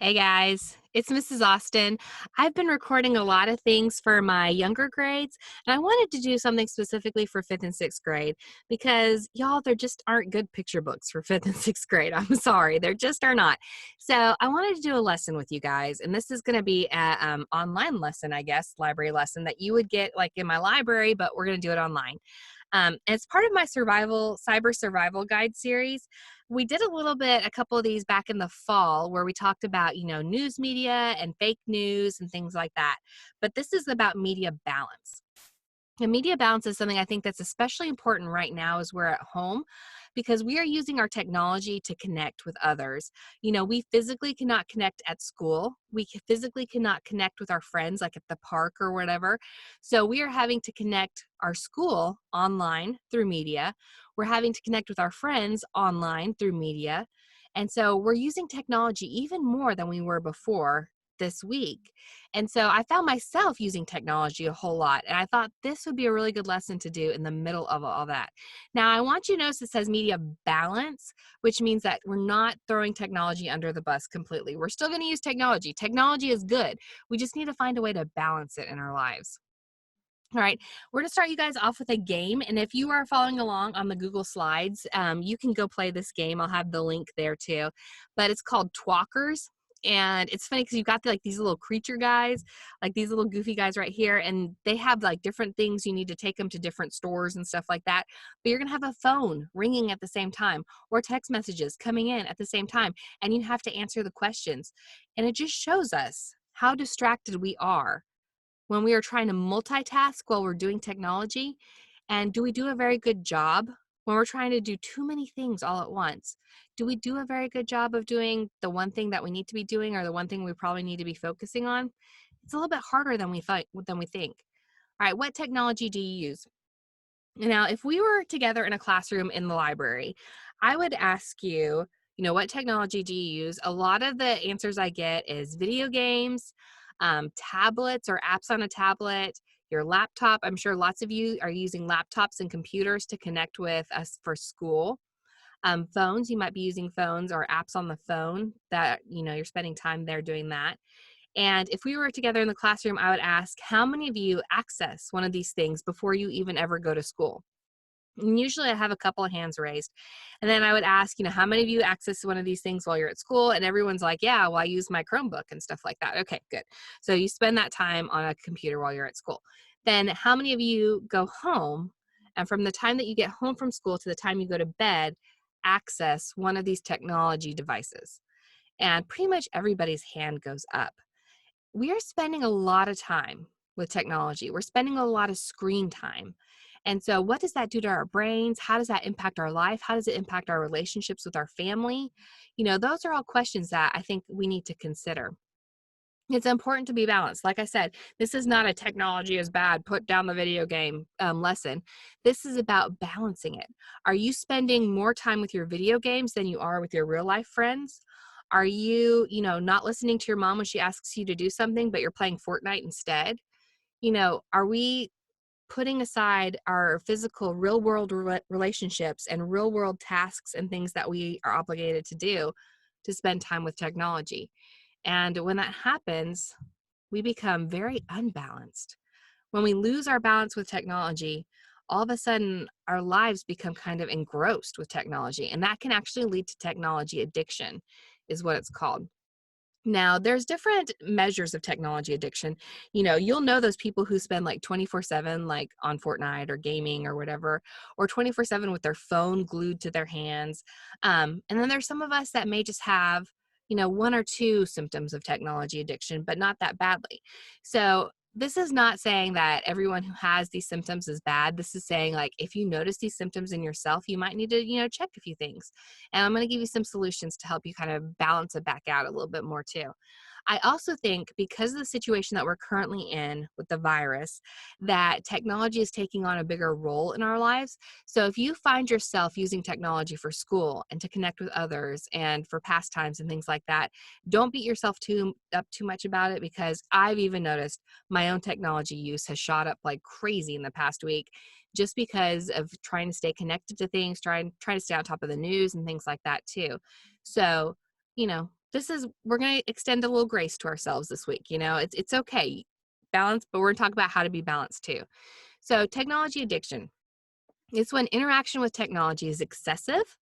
Hey guys, it's Mrs. Austin. I've been recording a lot of things for my younger grades, and I wanted to do something specifically for fifth and sixth grade because y'all, there just aren't good picture books for fifth and sixth grade. I'm sorry, there just are not. So I wanted to do a lesson with you guys, and this is going to be an online lesson, I guess, library lesson that you would get like in my library, but we're going to do it online. It's part of my cyber survival guide series. We did a couple of these back in the fall where we talked about, news media and fake news and things like that. But this is about media balance. And media balance is something I think that's especially important right now as we're at home because we are using our technology to connect with others. We physically cannot connect at school. Physically cannot connect with our friends like at the park or whatever. So we are having to connect our school online through media. We're having to connect with our friends online through media. And so we're using technology even more than we were before this week. And so I found myself using technology a whole lot. And I thought this would be a really good lesson to do in the middle of all that. Now, I want you to notice it says media balance, which means that we're not throwing technology under the bus completely. We're still going to use technology. Technology is good. We just need to find a way to balance it in our lives. All right, we're going to start you guys off with a game. And if you are following along on the Google Slides, you can go play this game. I'll have the link there too. But it's called Twockers. And it's funny because you've got these little creature guys, like these little goofy guys right here, and they have like different things you need to take them to different stores and stuff like that. But you're gonna have a phone ringing at the same time, or text messages coming in at the same time, and you have to answer the questions. And it just shows us how distracted we are when we are trying to multitask while we're doing technology. And do we do a very good job when we're trying to do too many things all at once? Do we do a very good job of doing the one thing that we need to be doing or the one thing we probably need to be focusing on? It's a little bit harder than we think. All right, what technology do you use? Now, if we were together in a classroom in the library, I would ask you, what technology do you use? A lot of the answers I get is video games, tablets or apps on a tablet, your laptop. I'm sure lots of you are using laptops and computers to connect with us for school. Phones, you might be using phones or apps on the phone that, you're spending time there doing that. And if we were together in the classroom, I would ask, how many of you access one of these things before you even ever go to school? And usually I have a couple of hands raised. And then I would ask, how many of you access one of these things while you're at school? And everyone's like, yeah, well, I use my Chromebook and stuff like that. Okay, good. So you spend that time on a computer while you're at school. Then how many of you go home and from the time that you get home from school to the time you go to bed, access one of these technology devices? And pretty much everybody's hand goes up. We are spending a lot of time with technology. We're spending a lot of screen time. And so, what does that do to our brains? How does that impact our life? How does it impact our relationships with our family? Those are all questions that I think we need to consider. It's important to be balanced. Like I said, this is not a technology is bad, put down the video game lesson. This is about balancing it. Are you spending more time with your video games than you are with your real life friends? Are you, not listening to your mom when she asks you to do something, but you're playing Fortnite instead? Are we putting aside our physical real world relationships and real world tasks and things that we are obligated to do to spend time with technology? And when that happens, we become very unbalanced. When we lose our balance with technology, all of a sudden our lives become kind of engrossed with technology. And that can actually lead to technology addiction, is what it's called. Now, there's different measures of technology addiction. You'll know those people who spend like 24/7, like on Fortnite or gaming or whatever, or 24/7 with their phone glued to their hands. And then there's some of us that may just have, one or two symptoms of technology addiction, but not that badly. So, this is not saying that everyone who has these symptoms is bad. This is saying, like, if you notice these symptoms in yourself, you might need to, check a few things. And I'm going to give you some solutions to help you kind of balance it back out a little bit more too. I also think because of the situation that we're currently in with the virus, that technology is taking on a bigger role in our lives. So if you find yourself using technology for school and to connect with others and for pastimes and things like that, don't beat yourself too much about it, because I've even noticed my own technology use has shot up like crazy in the past week just because of trying to stay connected to things, trying to stay on top of the news and things like that too. So, we're going to extend a little grace to ourselves this week. You know, it's okay. Balance, but we're going to talk about how to be balanced too. So, technology addiction. It's when interaction with technology is excessive,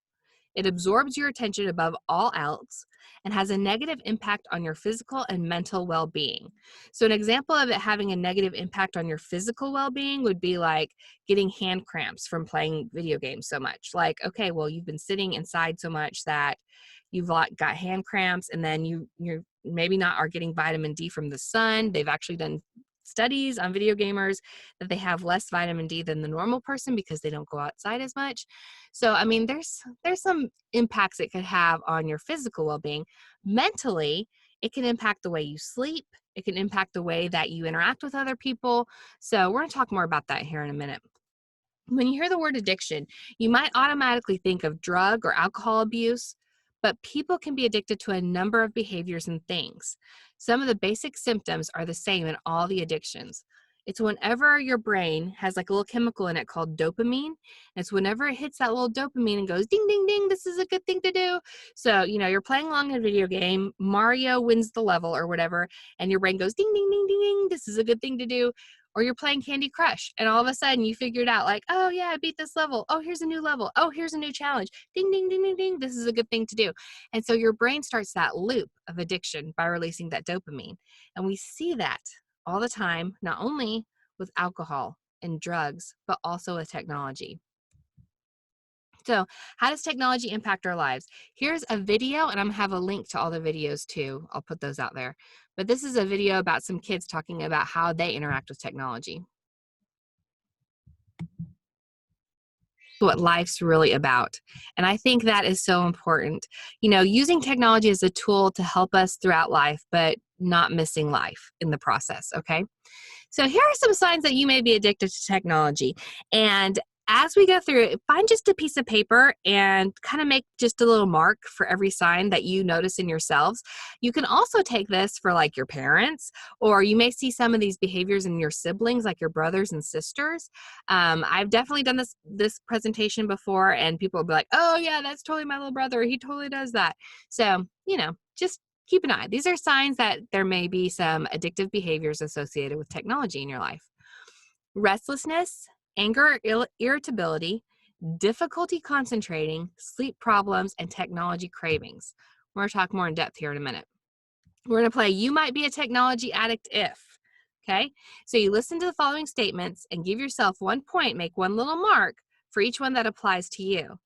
it absorbs your attention above all else, and has a negative impact on your physical and mental well being. So, an example of it having a negative impact on your physical well being would be like getting hand cramps from playing video games so much. Like, okay, well, you've been sitting inside so much that you've got hand cramps, and then you're maybe not are getting vitamin D from the sun. They've actually done studies on video gamers that they have less vitamin D than the normal person because they don't go outside as much. So, I mean, there's some impacts it could have on your physical well-being. Mentally, it can impact the way you sleep. It can impact the way that you interact with other people. So, we're going to talk more about that here in a minute. When you hear the word addiction, you might automatically think of drug or alcohol abuse, but people can be addicted to a number of behaviors and things. Some of the basic symptoms are the same in all the addictions. It's whenever your brain has like a little chemical in it called dopamine. It's whenever it hits that little dopamine and goes ding, ding, ding, this is a good thing to do. So, you know, you're playing along in a video game, Mario wins the level or whatever, and your brain goes ding, ding, ding, ding, ding, this is a good thing to do. Or you're playing Candy Crush and all of a sudden you figured out like, oh yeah, I beat this level. Oh, here's a new level. Oh, here's a new challenge. Ding, ding, ding, ding, ding. This is a good thing to do. And so your brain starts that loop of addiction by releasing that dopamine. And we see that all the time, not only with alcohol and drugs, but also with technology. So how does technology impact our lives? Here's a video, and I'm gonna have a link to all the videos too. I'll put those out there. But this is a video about some kids talking about how they interact with technology. What life's really about. And I think that is so important. You know, using technology as a tool to help us throughout life, but not missing life in the process, okay? So here are some signs that you may be addicted to technology. And as we go through it, find just a piece of paper and kind of make just a little mark for every sign that you notice in yourselves. You can also take this for like your parents, or you may see some of these behaviors in your siblings, like your brothers and sisters. I've definitely done this presentation before, and people will be like, "Oh yeah, that's totally my little brother. He totally does that." So, you know, just keep an eye. These are signs that there may be some addictive behaviors associated with technology in your life. Restlessness, anger, irritability, difficulty concentrating, sleep problems, and technology cravings. We're going to talk more in depth here in a minute. We're going to play You Might Be a Technology Addict If. Okay? So you listen to the following statements and give yourself 1 point, make one little mark for each one that applies to you.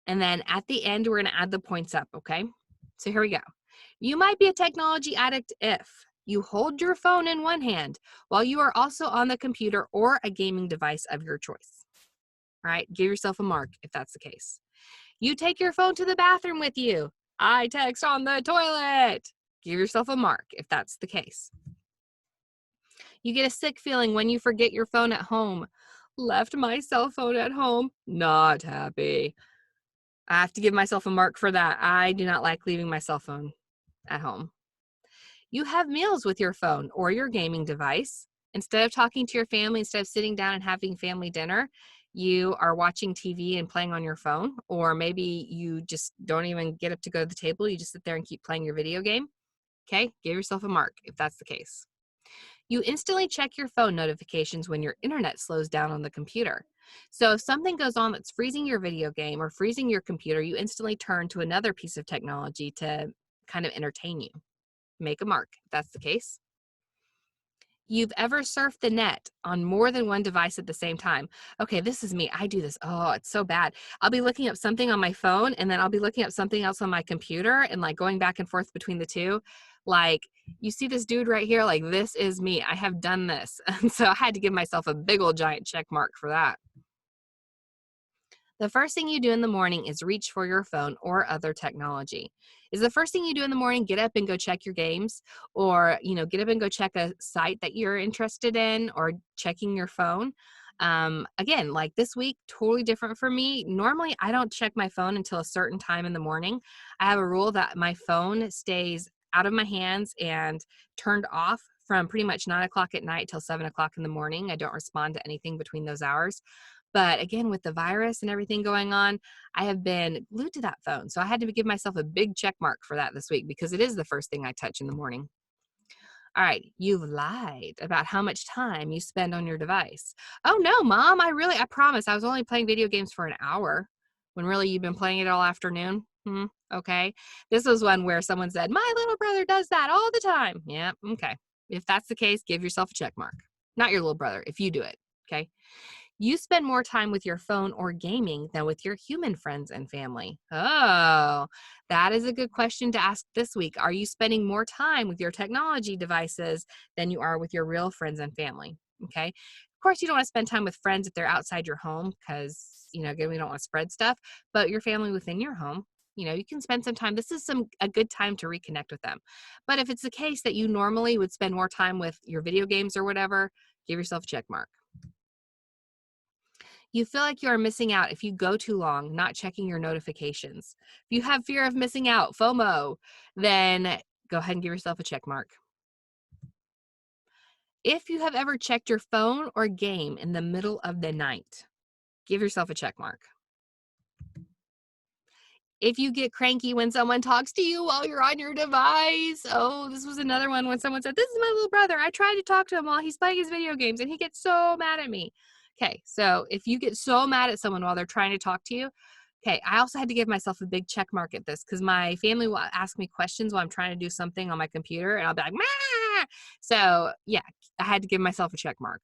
And then at the end, we're going to add the points up, okay? So here we go. You might be a technology addict if you hold your phone in one hand while you are also on the computer or a gaming device of your choice. All right, give yourself a mark if that's the case. You take your phone to the bathroom with you. I text on the toilet. Give yourself a mark if that's the case. You get a sick feeling when you forget your phone at home. Left my cell phone at home. Not happy. I have to give myself a mark for that. I do not like leaving my cell phone at home. You have meals with your phone or your gaming device. Instead of talking to your family, instead of sitting down and having family dinner, you are watching TV and playing on your phone, or maybe you just don't even get up to go to the table. You just sit there and keep playing your video game. Okay, give yourself a mark if that's the case. You instantly check your phone notifications when your internet slows down on the computer. So if something goes on that's freezing your video game or freezing your computer, you instantly turn to another piece of technology to kind of entertain you. Make a mark if that's the case. You've ever surfed the net on more than one device at the same time. Okay, this is me. I do this. Oh, it's so bad. I'll be looking up something on my phone, and then I'll be looking up something else on my computer, and like going back and forth between the two. Like, you see this dude right here? Like, this is me. I have done this. And so I had to give myself a big old giant check mark for that. The first thing you do in the morning is reach for your phone or other technology. Is the first thing you do in the morning get up and go check your games, or get up and go check a site that you're interested in, or checking your phone? Again, like this week, totally different for me. Normally, I don't check my phone until a certain time in the morning. I have a rule that my phone stays out of my hands and turned off from pretty much 9 o'clock at night till 7 o'clock in the morning. I don't respond to anything between those hours. But again, with the virus and everything going on, I have been glued to that phone. So I had to give myself a big check mark for that this week because it is the first thing I touch in the morning. All right, you've lied about how much time you spend on your device. Oh no, mom, I promise I was only playing video games for an hour when really you've been playing it all afternoon. Okay. This was one where someone said, my little brother does that all the time. Yeah, okay. If that's the case, give yourself a check mark. Not your little brother, if you do it. Okay. You spend more time with your phone or gaming than with your human friends and family. Oh, that is a good question to ask this week. Are you spending more time with your technology devices than you are with your real friends and family? Okay. Of course, you don't want to spend time with friends if they're outside your home because, again, we don't want to spread stuff, but your family within your home, you can spend some time. This is a good time to reconnect with them. But if it's the case that you normally would spend more time with your video games or whatever, give yourself a check mark. You feel like you are missing out if you go too long not checking your notifications. If you have fear of missing out, FOMO, then go ahead and give yourself a check mark. If you have ever checked your phone or game in the middle of the night, give yourself a check mark. If you get cranky when someone talks to you while you're on your device. Oh, this was another one when someone said, this is my little brother. I tried to talk to him while he's playing his video games and he gets so mad at me. Okay, so if you get so mad at someone while they're trying to talk to you, okay, I also had to give myself a big check mark at this because my family will ask me questions while I'm trying to do something on my computer and I'll be like, "Mah!" So yeah, I had to give myself a check mark.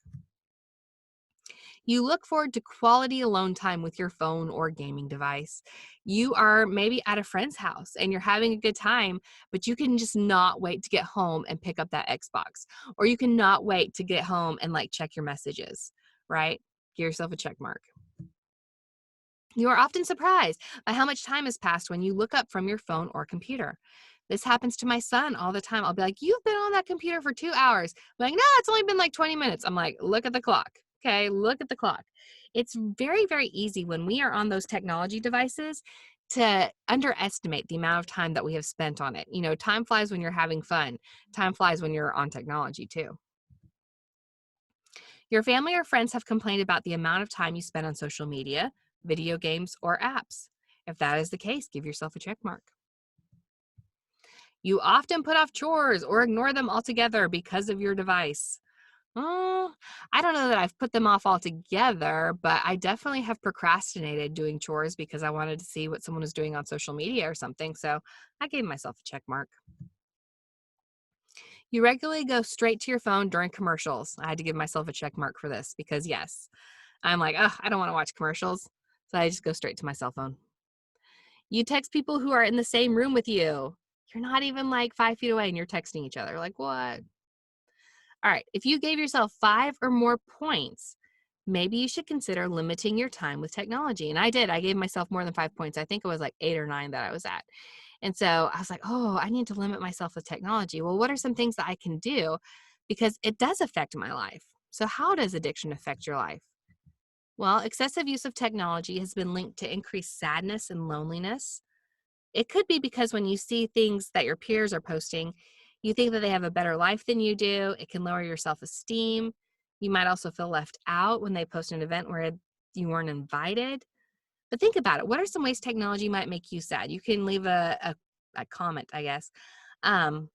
You look forward to quality alone time with your phone or gaming device. You are maybe at a friend's house and you're having a good time, but you can just not wait to get home and pick up that Xbox. Or you cannot wait to get home and check your messages, right? Give yourself a check mark. You are often surprised by how much time has passed when you look up from your phone or computer. This happens to my son all the time. I'll be like, you've been on that computer for 2 hours. I'm like, no, it's only been like 20 minutes. I'm like, look at the clock. Okay, look at the clock. It's very, very easy when we are on those technology devices to underestimate the amount of time that we have spent on it. Time flies when you're having fun. Time flies when you're on technology too. Your family or friends have complained about the amount of time you spend on social media, video games, or apps. If that is the case, give yourself a check mark. You often put off chores or ignore them altogether because of your device. Oh, I don't know that I've put them off altogether, but I definitely have procrastinated doing chores because I wanted to see what someone was doing on social media or something. So I gave myself a check mark. You regularly go straight to your phone during commercials. I had to give myself a check mark for this because, yes, I'm like, oh, I don't want to watch commercials. So I just go straight to my cell phone. You text people who are in the same room with you. You're not even 5 feet away and you're texting each other. Like, what? All right. If you gave yourself 5 or more points, maybe you should consider limiting your time with technology. And I did. I gave myself more than 5 points. I think it was 8 or 9 that I was at. And so I was like, oh, I need to limit myself with technology. Well, what are some things that I can do? Because it does affect my life. So, how does addiction affect your life? Well, excessive use of technology has been linked to increased sadness and loneliness. It could be because when you see things that your peers are posting, you think that they have a better life than you do. It can lower your self esteem. You might also feel left out when they post an event where you weren't invited. But think about it. What are some ways technology might make you sad? You can leave a comment, I guess. Um,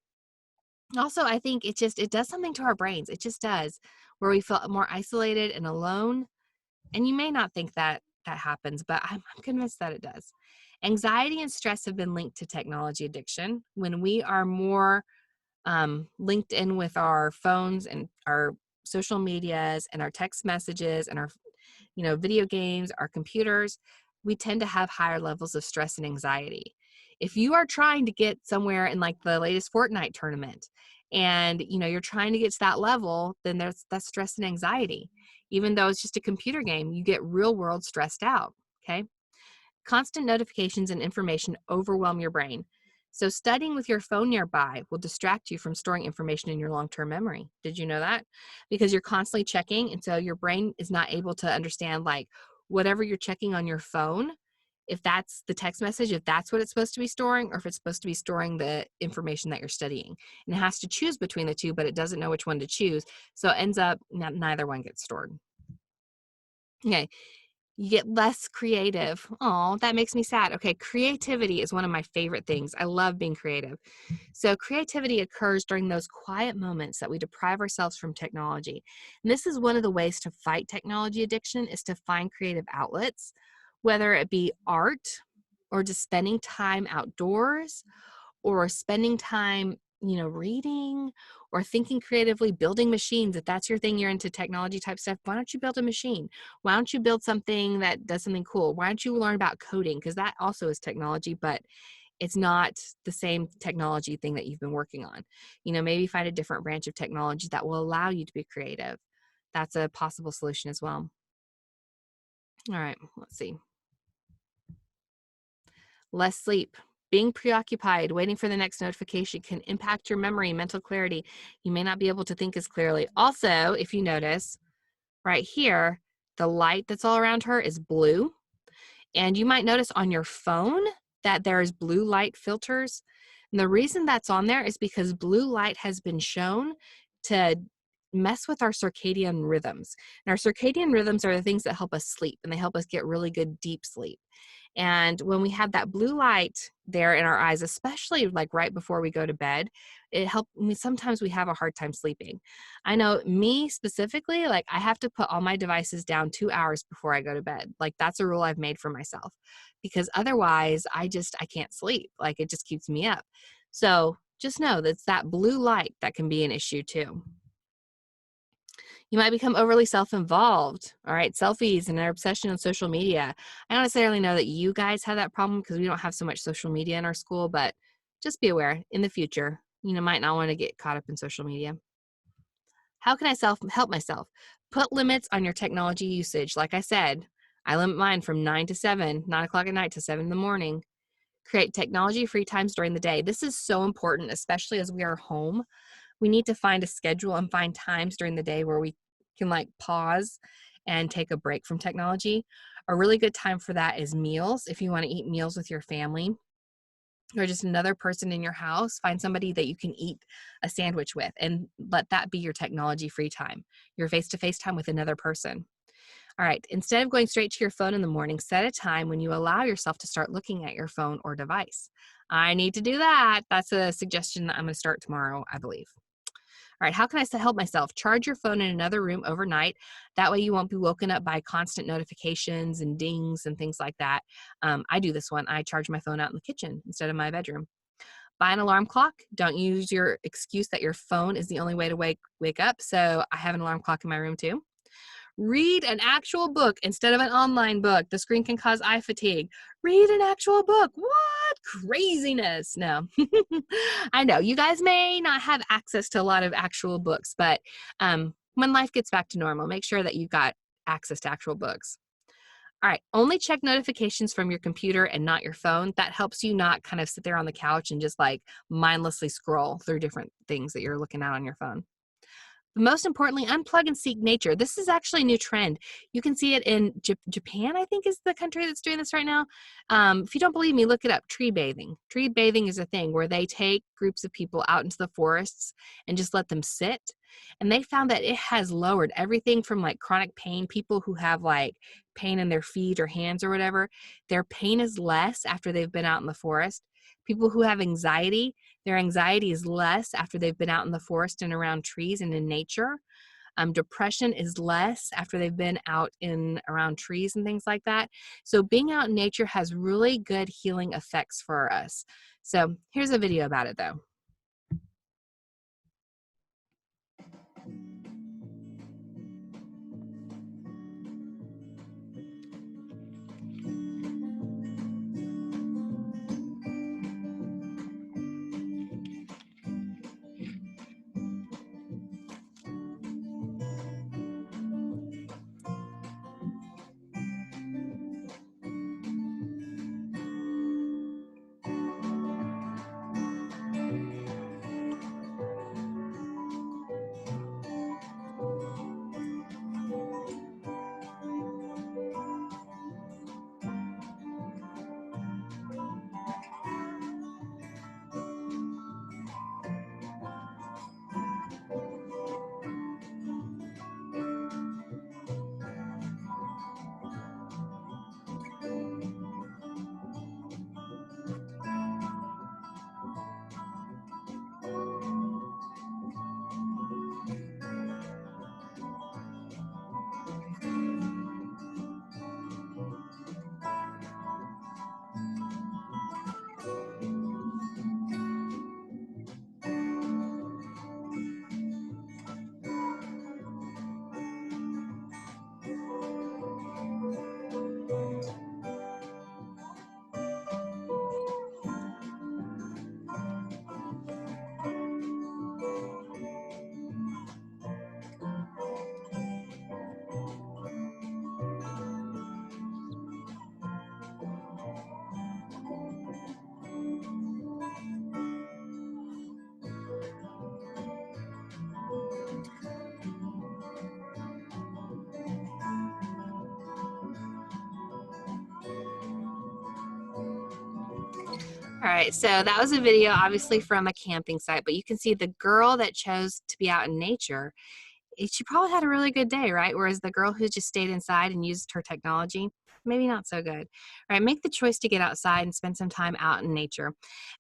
Also, I think it does something to our brains. It just does, where we feel more isolated and alone. And you may not think that that happens, but I'm convinced that it does. Anxiety and stress have been linked to technology addiction. When we are more linked in with our phones and our social medias and our text messages and our video games, our computers, we tend to have higher levels of stress and anxiety. If you are trying to get somewhere in the latest Fortnite tournament and you're trying to get to that level, then that's stress and anxiety. Even though it's just a computer game, you get real world stressed out. Okay. Constant notifications and information overwhelm your brain. So studying with your phone nearby will distract you from storing information in your long-term memory. Did you know that? Because you're constantly checking, and so your brain is not able to understand whatever you're checking on your phone, if that's the text message, if that's what it's supposed to be storing, or if it's supposed to be storing the information that you're studying. And it has to choose between the two, but it doesn't know which one to choose. So it ends up neither one gets stored. Okay. You get less creative. Oh, that makes me sad. Okay, creativity is one of my favorite things. I love being creative. So, creativity occurs during those quiet moments that we deprive ourselves from technology. And this is one of the ways to fight technology addiction is to find creative outlets, whether it be art or just spending time outdoors or spending time, reading or thinking creatively, building machines. If that's your thing, you're into technology type stuff, why don't you build a machine? Why don't you build something that does something cool? Why don't you learn about coding? Because that also is technology, but it's not the same technology thing that you've been working on. Maybe find a different branch of technology that will allow you to be creative. That's a possible solution as well. All right, let's see. Less sleep. Being preoccupied, waiting for the next notification can impact your memory, mental clarity. You may not be able to think as clearly. Also, if you notice right here, the light that's all around her is blue. And you might notice on your phone that there's blue light filters. And the reason that's on there is because blue light has been shown to mess with our circadian rhythms. And our circadian rhythms are the things that help us sleep, and they help us get really good deep sleep. And when we have that blue light there in our eyes, especially like right before we go to bed, it helps me. Sometimes we have a hard time sleeping. I know me specifically, like I have to put all my devices down 2 hours before I go to bed. Like that's a rule I've made for myself because otherwise I can't sleep. Like it just keeps me up. So just know that's that blue light that can be an issue too. You might become overly self-involved. All right, selfies and their obsession on social media. I don't necessarily know that you guys have that problem because we don't have so much social media in our school, but just be aware in the future, might not want to get caught up in social media. How can I help myself? Put limits on your technology usage. Like I said, I limit mine from 9 to 7, 9 o'clock at night to 7 in the morning. Create technology free times during the day. This is so important, especially as we are home. We need to find a schedule and find times during the day where we can like pause and take a break from technology. A really good time for that is meals. If you want to eat meals with your family or just another person in your house, find somebody that you can eat a sandwich with and let that be your technology free time, your face-to-face time with another person. All right, instead of going straight to your phone in the morning, set a time when you allow yourself to start looking at your phone or device. I need to do that. That's a suggestion that I'm going to start tomorrow, I believe. All right, how can I help myself? Charge your phone in another room overnight. That way you won't be woken up by constant notifications and dings and things like that. I do this one. I charge my phone out in the kitchen instead of my bedroom. Buy an alarm clock. Don't use your excuse that your phone is the only way to wake up. So I have an alarm clock in my room too. Read an actual book instead of an online book. The screen can cause eye fatigue. Read an actual book. What craziness? No. I know you guys may not have access to a lot of actual books, but when life gets back to normal, make sure that you've got access to actual books. All right, only check notifications from your computer and not your phone. That helps you not kind of sit there on the couch and just like mindlessly scroll through different things that you're looking at on your phone. Most importantly, unplug and seek nature. This is actually a new trend. You can see it in Japan, I think is the country that's doing this right now. If you don't believe me, look it up. Tree bathing. Tree bathing is a thing where they take groups of people out into the forests and just let them sit. And they found that it has lowered everything from like chronic pain, people who have like pain in their feet or hands or whatever, their pain is less after they've been out in the forest. People who have anxiety, their anxiety is less after they've been out in the forest and around trees and in nature. Depression is less after they've been out in around trees and things like that. So being out in nature has really good healing effects for us. So here's a video about it though. All right, so that was a video obviously from a camping site, but you can see the girl that chose to be out in nature, she probably had a really good day, right? Whereas the girl who just stayed inside and used her technology, maybe not so good. All right, make the choice to get outside and spend some time out in nature.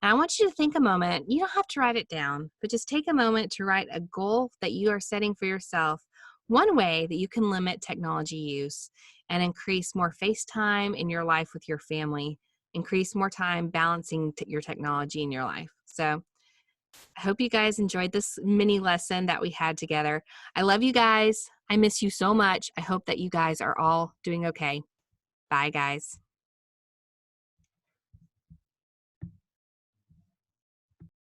And I want you to think a moment, you don't have to write it down, but just take a moment to write a goal that you are setting for yourself. One way that you can limit technology use and increase more face time in your life with your family, increase more time balancing your technology in your life. So I hope you guys enjoyed this mini lesson that we had together. I love you guys. I miss you so much. I hope that you guys are all doing okay. Bye, guys.